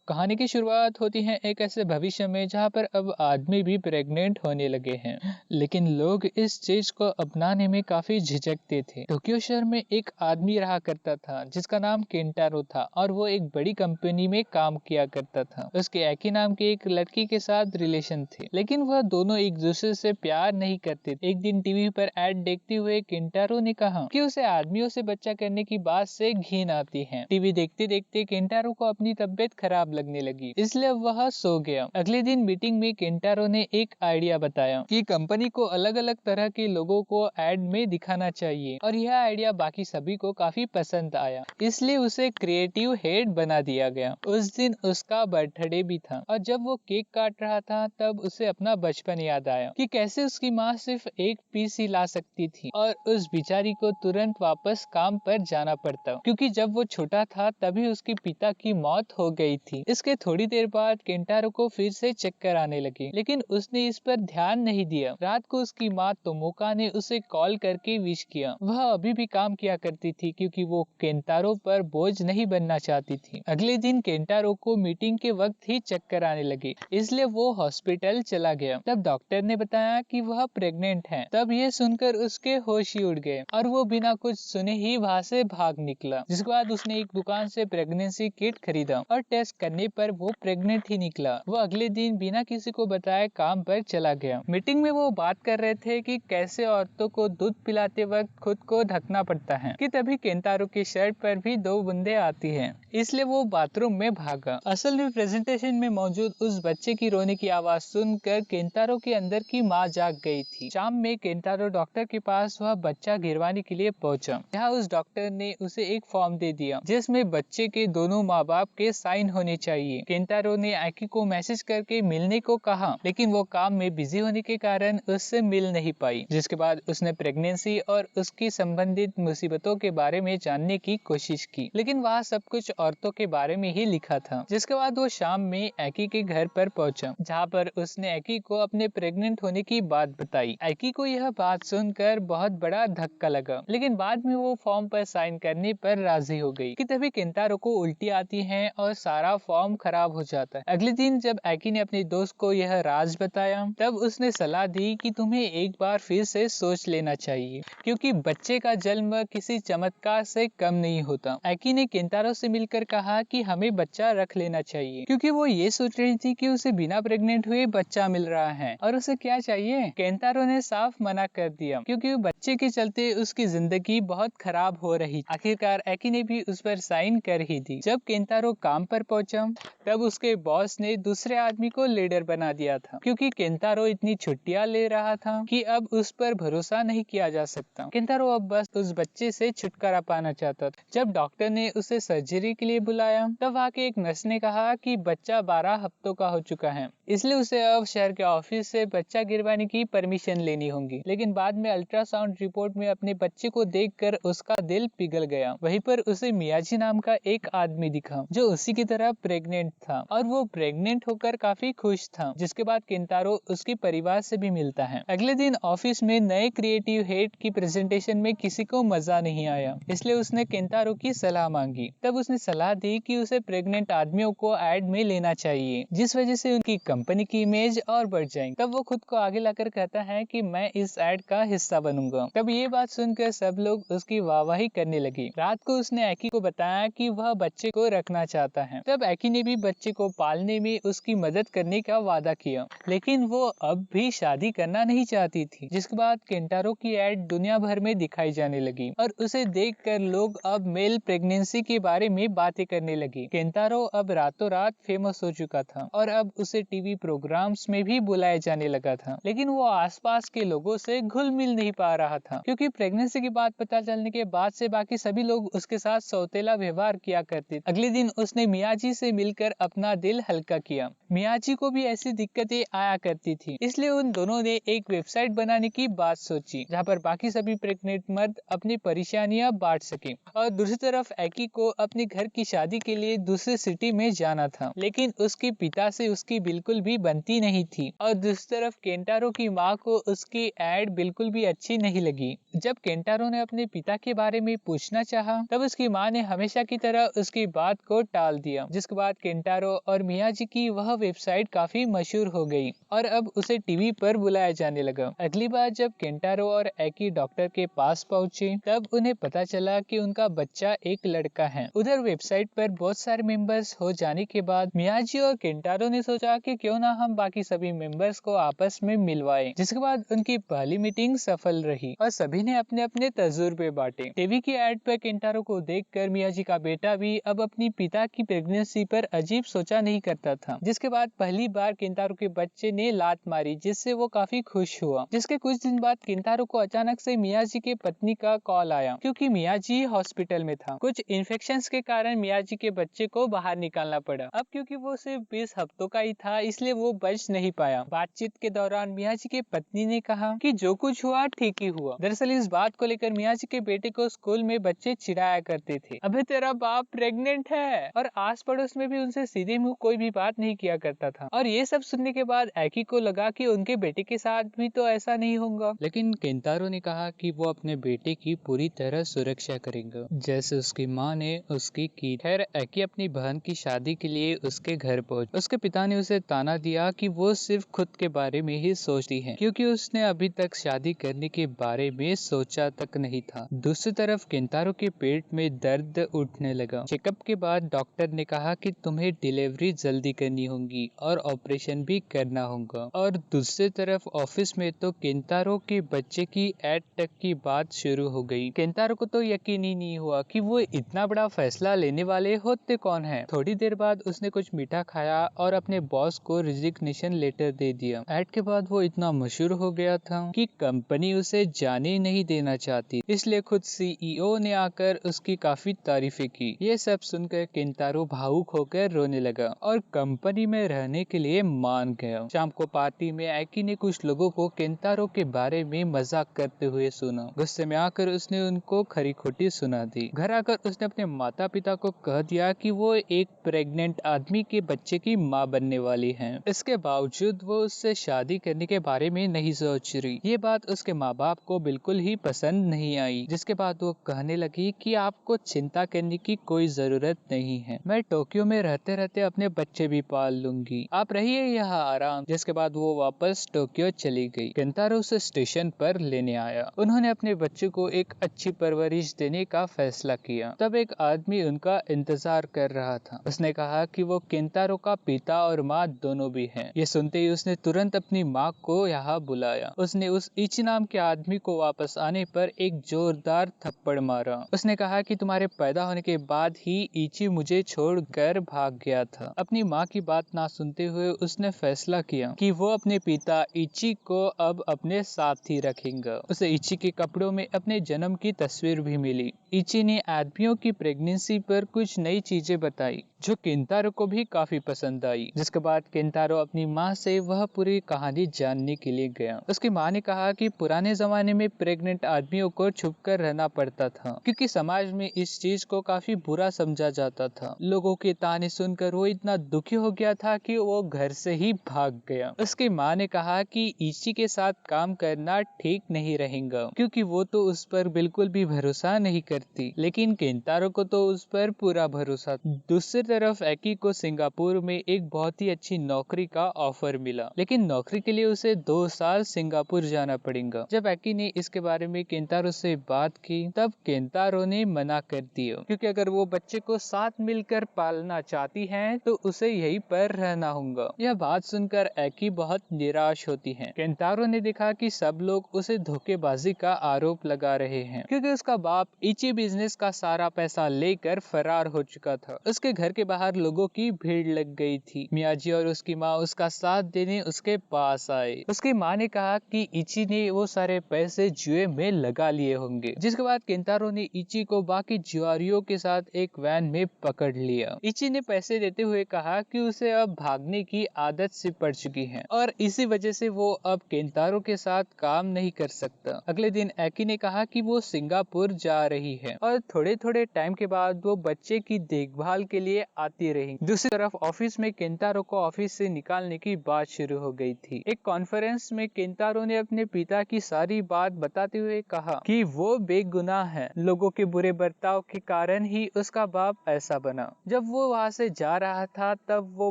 कहानी की शुरुआत होती है एक ऐसे भविष्य में जहाँ पर अब आदमी भी प्रेग्नेंट होने लगे हैं, लेकिन लोग इस चीज को अपनाने में काफी झिझकते थे। टोक्यो शहर में एक आदमी रहा करता था जिसका नाम केंटारो था और वो एक बड़ी कंपनी में काम किया करता था। उसके एकी नाम की एक लड़की के साथ रिलेशन थे, लेकिन वह दोनों एक दूसरे से प्यार नहीं करते। एक दिन टीवी पर एड देखते हुए केंटारो ने कहा कि उसे आदमियों से बच्चा करने की बात से घिन आती है। टीवी देखते देखते केंटारो को अपनी तबीयत खराब लगने लगी, इसलिए वह सो गया। अगले दिन मीटिंग में केंटारो ने एक आइडिया बताया कि कंपनी को अलग अलग तरह के लोगों को एड में दिखाना चाहिए और यह आइडिया बाकी सभी को काफी पसंद आया, इसलिए उसे क्रिएटिव हेड बना दिया गया। उस दिन उसका बर्थडे भी था और जब वो केक काट रहा था तब उसे अपना बचपन याद आया कि कैसे उसकी माँ सिर्फ एक पीस ही ला सकती थी और उस बेचारी को तुरंत वापस काम पर जाना पड़ता, क्योंकि जब वो छोटा था तभी उसके पिता की मौत हो गई थी। इसके थोड़ी देर बाद केंटारो को फिर से चक्कर आने लगे, लेकिन उसने इस पर ध्यान नहीं दिया। रात को उसकी माँ तोमोका ने उसे कॉल करके विश किया। वह अभी भी काम किया करती थी क्योंकि वो केंटारो पर बोझ नहीं बनना चाहती थी। अगले दिन केंटारो को मीटिंग के वक्त ही चक्कर आने लगे, इसलिए वो हॉस्पिटल चला गया। तब डॉक्टर ने बताया कि वह प्रेग्नेंट है। तब ये सुनकर उसके होश ही उड़ गए और वो बिना कुछ सुने ही वहाँ से भाग निकला। जिसके बाद उसने एक दुकान से प्रेगनेंसी किट खरीदा और टेस्ट करने पर वो प्रेग्नेंट ही निकला। वो अगले दिन बिना किसी को बताए काम पर चला गया। मीटिंग में वो बात कर रहे थे कि कैसे औरतों को दूध पिलाते वक्त खुद को ढकना पड़ता है कि तभी केंटारो की शर्ट पर भी 2 बूंदे आती हैं, इसलिए वो बाथरूम में भागा। असल में प्रेजेंटेशन में मौजूद उस बच्चे की रोने की आवाज सुनकर केंटारो के अंदर की माँ जाग गई थी। शाम में केंटारो डॉक्टर के पास वह बच्चा गिरवाने के लिए पहुंचा। यहाँ उस डॉक्टर ने उसे एक फॉर्म दे दिया जिसमें बच्चे के दोनों माँ बाप के साइन होने चाहिए। केंटारो ने आकी को मैसेज करके मिलने को कहा, लेकिन वो काम में बिजी होने के कारण उससे मिल नहीं पाई। जिसके बाद उसने प्रेगनेंसी और उसकी संबंधित मुसीबतों के बारे में जानने की कोशिश की, लेकिन वहाँ सब कुछ औरतों के बारे में ही लिखा था। जिसके बाद वो शाम में आकी के घर पर पहुंचा, जहाँ पर उसने आकी को अपने प्रेग्नेंट होने की बात बताई। आकी को यह बात सुनकर बहुत बड़ा धक्का लगा, लेकिन बाद में वो फॉर्म पर साइन करने पर राजी हो गई कि तभी केंटारो को उल्टी आती है और सारा फॉर्म खराब हो जाता है। अगले दिन जब आकी ने अपने दोस्त को यह राज बताया, तब उसने सलाह दी कि तुम्हें एक बार फिर से सोच लेना चाहिए, क्योंकि बच्चे का जन्म किसी चमत्कार से कम नहीं होता। आकी ने केंटारो से मिलकर कहा कि हमें बच्चा रख लेना चाहिए, क्योंकि वो ये सोच रही थी कि उसे बिना प्रेग्नेंट हुए बच्चा मिल रहा है और उसे क्या चाहिए। केंटारो ने साफ मना कर दिया, क्योंकि बच्चे के चलते उसकी जिंदगी बहुत खराब हो रही। आखिरकार आकी ने भी उस पर साइन कर ही दी। जब केंटारो काम पर पहुंचा, तब उसके बॉस ने दूसरे आदमी को लीडर बना दिया था, क्योंकि केंटारो इतनी छुट्टियां ले रहा था कि अब उस पर भरोसा नहीं किया जा सकता। केंटारो अब बस उस बच्चे से छुटकारा पाना चाहता था। जब डॉक्टर ने उसे सर्जरी के लिए बुलाया, तब वहाँ के एक नर्स ने कहा कि बच्चा 12 हफ्तों का हो चुका है, इसलिए उसे अब शहर के ऑफिस से बच्चा गिरवाने की परमिशन लेनी होगी। लेकिन बाद में अल्ट्रासाउंड रिपोर्ट में अपने बच्चे को देखकर उसका दिल पिघल गया। वहीं पर उसे मियाजी नाम का एक आदमी दिखा जो उसी की तरह प्रेग्नेंट था और वो प्रेग्नेंट होकर काफी खुश था। जिसके बाद केंटारो उसके परिवार से भी मिलता है। अगले दिन ऑफिस में नए क्रिएटिव हेड की प्रेजेंटेशन में किसी को मजा नहीं आया, इसलिए उसने केंटारो की सलाह मांगी। तब उसने सलाह दी कि उसे प्रेग्नेंट आदमियों को एड में लेना चाहिए, जिस वजह से उनकी कंपनी की इमेज और बढ़ जाएगी। तब वो खुद को आगे लाकर कहता है कि मैं इस एड का हिस्सा बनूंगा। तब ये बात सुनकर सब लोग उसकी वाहवाही करने लगे। रात को उसने आकी को बताया कि वह बच्चे को रखना चाहता है। तब आकी ने भी बच्चे को पालने में उसकी मदद करने का वादा किया, लेकिन वो अब भी शादी करना नहीं चाहती थी। जिसके बाद केंटारो की एड दुनिया भर में दिखाई जाने लगी और उसे देखकर लोग अब मेल प्रेगनेंसी के बारे में बातें करने लगे। केंटारो अब रातों रात फेमस हो चुका था और अब उसे टीवी प्रोग्राम्स में भी बुलाया जाने लगा था, लेकिन वो आसपास के लोगों से घुल मिल नहीं पा रहा था, क्योंकि प्रेगनेंसी की बात पता चलने के बाद से बाकी सभी लोग उसके साथ सौतेला व्यवहार किया करते। अगले दिन उसने मियाजी से मिलकर अपना दिल हल्का किया। मियाजी को भी ऐसी दिक्कतें आया करती थी, इसलिए उन दोनों ने एक वेबसाइट बनाने की बात सोची, जहाँ पर बाकी सभी प्रेग्नेंट मर्द अपनी परेशानियां बांट सके। और दूसरी तरफ आकी को अपने घर की शादी के लिए दूसरे सिटी में जाना था, लेकिन उसके पिता से उसकी बिल्कुल भी बनती नहीं थी। और दूसरी तरफ केंटारो की माँ को उसकी एड बिल्कुल भी अच्छी नहीं लगी। जब केंटारो ने अपने पिता के बारे में पूछना चाहा, तब उसकी माँ ने हमेशा की तरह उसकी बात को टाल दिया। जिसके जिसके बाद केंटारो और मियाजी की वह वेबसाइट काफी मशहूर हो गई और अब उसे टीवी पर बुलाया जाने लगा। अगली बार जब केंटारो और एकी डॉक्टर के पास पहुंचे तब उन्हें पता चला कि उनका बच्चा एक लड़का है। उधर वेबसाइट पर बहुत सारे मेंबर्स हो जाने के बाद मियाजी और केंटारो ने सोचा कि क्यों ना हम बाकी सभी मेंबर्स को आपस में मिलवाएं। जिसके बाद उनकी पहली मीटिंग सफल रही और सभी ने अपने अपने तजुर्बे बांटे। टीवी की एड पर केंटारो को देखकर मियाजी का बेटा भी अब अपनी पिता की प्रेगनेंसी पर अजीब सोचा नहीं करता था। जिसके बाद पहली बार केंटारो के बच्चे ने लात मारी जिससे वो काफी खुश हुआ। जिसके कुछ दिन बाद केंटारो को अचानक से मियाजी के पत्नी का कॉल आया क्योंकि मियाजी हॉस्पिटल में था। कुछ इन्फेक्शंस के कारण मियाजी के बच्चे को बाहर निकालना पड़ा। अब क्योंकि वो सिर्फ 20 हफ्तों का ही था इसलिए वो बच नहीं पाया। बातचीत के दौरान मियाजी के पत्नी ने कहा कि जो कुछ हुआ ठीक ही हुआ। दरअसल इस बात को लेकर मियाजी के बेटे को स्कूल में बच्चे चिढ़ाया करते थे, अबे तेरा बाप प्रेग्नेंट है, और आस पड़ोस में भी उनसे सीधे मुंह कोई भी बात नहीं किया करता था। और ये सब सुनने के बाद एकी को लगा कि उनके बेटे के साथ भी तो ऐसा नहीं होगा। लेकिन केंटारो ने कहा कि वो अपने बेटे की पूरी तरह सुरक्षा करेगा जैसे उसकी माँ ने उसकी की। खैर एकी अपनी बहन की शादी के लिए उसके घर पहुंच। उसके पिता ने उसे ताना दिया कि वो सिर्फ खुद के बारे में ही सोचती है क्योंकि उसने अभी तक शादी करने के बारे में सोचा तक नहीं था। दूसरी तरफ केंटारो के पेट में दर्द उठने लगा। चेकअप के बाद डॉक्टर ने कहा कि तुम्हें डिलीवरी जल्दी करनी होगी और ऑपरेशन भी करना होगा। और दूसरी तरफ ऑफिस में तो केंटारो के बच्चे की ऐड तक की बात शुरू हो गई। केंटारो को तो यकीन ही नहीं हुआ कि वो इतना बड़ा फैसला लेने वाले होते कौन है। थोड़ी देर बाद उसने कुछ मीठा खाया और अपने बॉस को रिजिग्नेशन लेटर दे दिया। ऐड के बाद वो इतना मशहूर हो गया था कि कंपनी उसे जाने नहीं देना चाहती, इसलिए खुद सीईओ ने आकर उसकी काफी तारीफें की। ये सब सुनकर केंटारो भावुक होकर रोने लगा और कंपनी में रहने के लिए मान गया। शाम को पार्टी में एकी ने कुछ लोगों को केंटारो के बारे में मजाक करते हुए सुना। गुस्से में आकर उसने उनको खरी खोटी सुना दी। घर आकर उसने अपने माता पिता को कह दिया कि वो एक प्रेग्नेंट आदमी के बच्चे की माँ बनने वाली है। इसके बावजूद वो उससे शादी करने के बारे में नहीं सोच रही। ये बात उसके माँ बाप को बिल्कुल ही पसंद नहीं आई। जिसके बाद वो कहने लगी कि आपको चिंता करने की कोई जरूरत नहीं है, मैं टोक्यो में रहते रहते अपने बच्चे भी पाल लूंगी, आप रहिए यहाँ आराम। जिसके बाद वो वापस टोक्यो चली गई। केंटारो उसे स्टेशन पर लेने आया। उन्होंने अपने बच्चे को एक अच्छी परवरिश देने का फैसला किया। तब एक आदमी उनका इंतजार कर रहा था। उसने कहा कि वो केंटारो का पिता और माँ दोनों भी हैं। ये सुनते ही उसने तुरंत अपनी माँ को यहाँ बुलाया। उसने उस इची नाम के आदमी को वापस आने पर एक जोरदार थप्पड़ मारा। उसने कहा कि तुम्हारे पैदा होने के बाद ही इची मुझे छोड़कर भाग गया था। अपनी माँ की बात ना सुनते हुए उसने फैसला किया कि वो अपने पिता इची को अब अपने साथ ही रखेगा। उसे इची के कपड़ों में अपने जन्म की तस्वीर भी मिली। इची ने आदमियों की प्रेगनेंसी पर कुछ नई चीजें बताई जो केंटारो को भी काफी पसंद आई। जिसके बाद केंटारो अपनी माँ से वह पूरी कहानी जानने के लिए गया। उसकी माँ ने कहा कि पुराने जमाने में प्रेग्नेंट आदमियों को छुपकर रहना पड़ता था क्योंकि समाज में इस चीज को काफी बुरा समझा जाता था। लोगों के ताने सुनकर वो इतना दुखी हो गया था कि वो घर से ही भाग गया। उसकी माँ ने कहा कि इची के साथ काम करना ठीक नहीं रहेगा क्योंकि वो तो उस पर बिल्कुल भी भरोसा नहीं करती, लेकिन केंटारो को तो उस पर पूरा भरोसा। दूसरी तरफ एकी को सिंगापुर में एक बहुत ही अच्छी नौकरी का ऑफर मिला, लेकिन नौकरी के लिए उसे 2 साल सिंगापुर जाना पड़ेगा। जब एकी ने इसके बारे में केंटारो से बात की तब केंटारो ने मना कर दिया क्योंकि अगर वो बच्चे को साथ मिलकर पालना चाहती है तो उसे यहीं पर रहना होगा। यह बात सुनकर एकी बहुत निराश होती है। केंटारो ने देखा कि सब लोग उसे धोखेबाजी का आरोप लगा रहे हैं क्योंकि उसका बाप इची बिजनेस का सारा पैसा लेकर फरार हो चुका था। उसके घर के बाहर लोगों की भीड़ लग गई थी। मियाजी और उसकी माँ उसका साथ देने उसके पास आए। उसकी माँ ने कहा कि इची ने वो सारे पैसे जुए में लगा लिए होंगे। जिसके बाद केंटारो ने इची को बाकी जुआरियों के साथ एक वैन में पकड़ लिया। इची ने पैसे देते हुए कहा कि उसे अब भागने की आदत सी पड़ चुकी है और इसी वजह से वो अब केंटारो के साथ काम नहीं कर सकता। अगले दिन एकी ने कहा कि वो सिंगापुर जा रही रही है और थोड़े थोड़े टाइम के बाद वो बच्चे की देखभाल के लिए आती रही। दूसरी तरफ ऑफिस में केंतारो को ऑफिस से निकालने की बात शुरू हो गई थी। एक कॉन्फ्रेंस में केंतारो ने अपने पिता की सारी बात बताते हुए कहा कि वो बेगुनाह है, लोगों के बुरे बर्ताव के कारण ही उसका बाप ऐसा बना। जब वो वहाँ से जा रहा था तब वो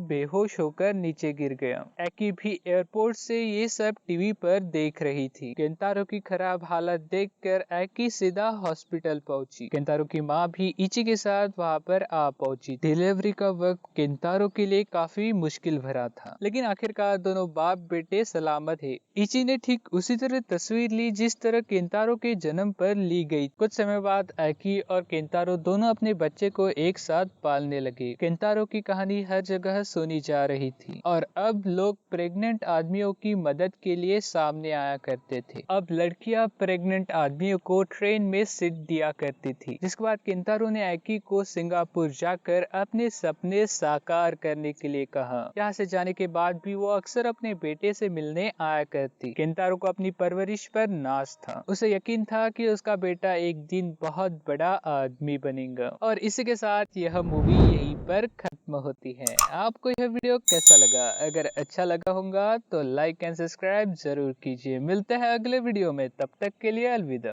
बेहोश होकर नीचे गिर गया। एकी भी एयरपोर्ट से ये सब टीवी पर देख रही थी। केंतारो की खराब हालत देखकर एकी सीधा हॉस्पिटल पहुंची। केंतारो की माँ भी इची के साथ वहाँ पर आ पहुंची। डिलीवरी का वक्त केंतारो के लिए काफी मुश्किल भरा था, लेकिन आखिरकार दोनों बाप बेटे सलामत थे। इची ने ठीक उसी तरह तस्वीर ली जिस तरह केंतारो के जन्म पर ली गई। कुछ समय बाद एकी और केंतारो दोनों अपने बच्चे को एक साथ पालने लगे। केंतारो की कहानी हर जगह सुनी जा रही थी और अब लोग प्रेग्नेंट आदमियों की मदद के लिए सामने आया करते थे। अब लड़कियां प्रेग्नेंट आदमियों को ट्रेन में सीट दिया करती थी। जिसके बाद केंतारो ने एकी को सिंगापुर जाकर अपने सपने साकार करने के लिए कहा। यहाँ से जाने के बाद भी वो अक्सर अपने बेटे से मिलने आया करती। केंतारो को अपनी परवरिश पर नाज था। उसे यकीन था कि उसका बेटा एक दिन बहुत बड़ा आदमी बनेगा। और इसी के साथ यह मूवी यहीं पर खत्म होती है। आपको यह वीडियो कैसा लगा? अगर अच्छा लगा होगा तो लाइक एंड सब्सक्राइब जरूर कीजिए। मिलते हैं अगले वीडियो में, तब तक के लिए अलविदा।